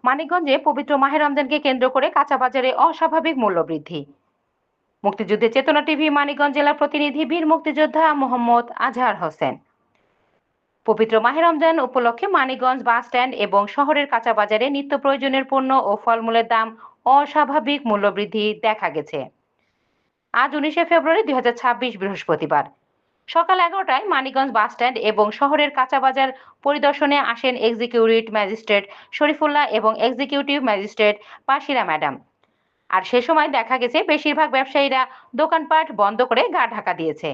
মানিকগঞ্জে পবিত্র মাহে রমজানকে কেন্দ্র করে কাঁচা বাজারে অস্বাভাবিক মূল্য বৃদ্ধি। মুক্তিযুদ্ধের চেতনা টিভি মানিকগঞ্জ জেলার প্রতিনিধি বীর মুক্তিযোদ্ধা মোহাম্মদ আজহার হোসেন। পবিত্র মাহে রমজান উপলক্ষে মানিকগঞ্জ বাস স্ট্যান্ড এবং শহরের কাঁচা বাজারে নিত্য প্রয়োজনীয় পণ্য ও ফলমূলের দাম অস্বাভাবিক মূল্য বৃদ্ধি দেখা গেছে। আজ 19শে ফেব্রুয়ারি 2026 বৃহস্পতিবার সকাল 11টায় মানিকগঞ্জ বাস স্ট্যান্ড এবং শহরের কাঁচা বাজার পরিদর্শনে আসেন এক্সিকিউটিভ ম্যাজিস্ট্রেট শরীফুল্লাহ এবং এক্সিকিউটিভ ম্যাজিস্ট্রেট পাশিরা ম্যাডাম। আর সে সময় দেখা গেছে বেশিরভাগ ব্যবসায়ীরা দোকানপাট বন্ধ করে গা ঢাকা দিয়েছে।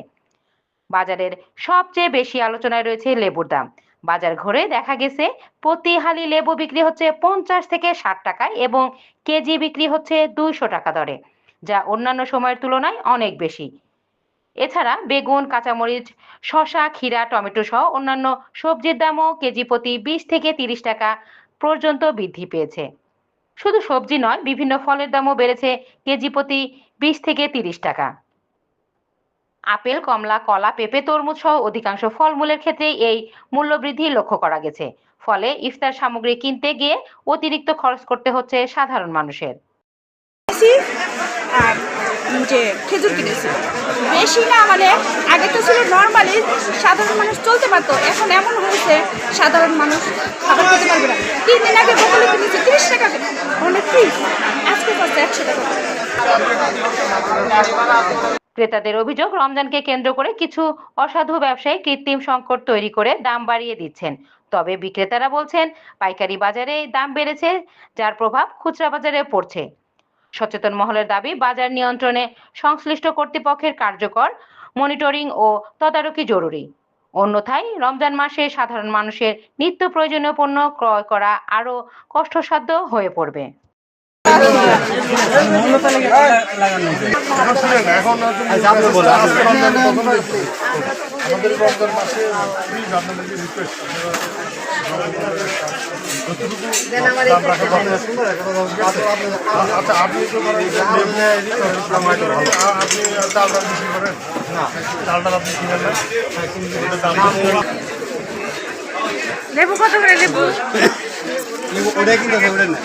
বাজারের সবচেয়ে বেশি আলোচনায় রয়েছে লেবুর দাম। বাজার ঘুরে দেখা গেছে প্রতি হালি লেবু বিক্রি হচ্ছে 50 থেকে 60 টাকায় এবং কেজি বিক্রি হচ্ছে 200 টাকা দরে, যা অন্যান্য সময়ের তুলনায় অনেক বেশি। এছাড়া বেগুন, কাঁচামরিচ, শসা, ক্ষীরা, টমেটো সহ অন্যান্য সবজির দামও কেজি প্রতি 20 থেকে 30 টাকা পর্যন্ত বৃদ্ধি পেয়েছে। শুধু সবজি নয়, বিভিন্ন ফলের দামও বেড়েছে কেজি প্রতি 20 থেকে 30 টাকা। আপেল, কমলা, কলা, পেঁপে, তরমুজ সহ অধিকাংশ ফলমূলের ক্ষেত্রে এই মূল্যবৃদ্ধি লক্ষ্য করা গেছে। ফলে ইফতার সামগ্রী কিনতে গিয়ে অতিরিক্ত খরচ করতে হচ্ছে সাধারণ মানুষের। আর যে খেজুর কিনেছি বেশি না, মানে আগে তো ছিল নর্মালি সাধারণ মানুষ চলতে পারতো, এখন এমন হয়েছে সাধারণ মানুষ খাবার খেতে পারবে না। 3 দিন আগে বকলি কিনেছি 30 টাকা, অনেক ফিস আজকে পাচ্ছে 100 টাকা। ক্রেতাদের অভিযোগ, রমজানকে কেন্দ্র করে কিছু অসাধু ব্যবসায়ী কৃত্রিম সংকট তৈরি করে দাম বাড়িয়ে দিচ্ছেন। তবে বিক্রেতারা বলছেন পাইকারি বাজারে দাম বেড়েছে, যার প্রভাব খুচরা বাজারে পড়ছে। সচেতন মহলের দাবি, বাজার নিয়ন্ত্রণে সংশ্লিষ্ট কর্তৃপক্ষের কার্যকর মনিটরিং ও তদারকি জরুরি। অন্যথায় রমজান মাসে সাধারণ মানুষের নিত্য প্রয়োজনীয় পণ্য ক্রয় করা আরও কষ্টসাধ্য হয়ে পড়বে। লেবু কত করে? লেবু ওটা কিনতে হবে না।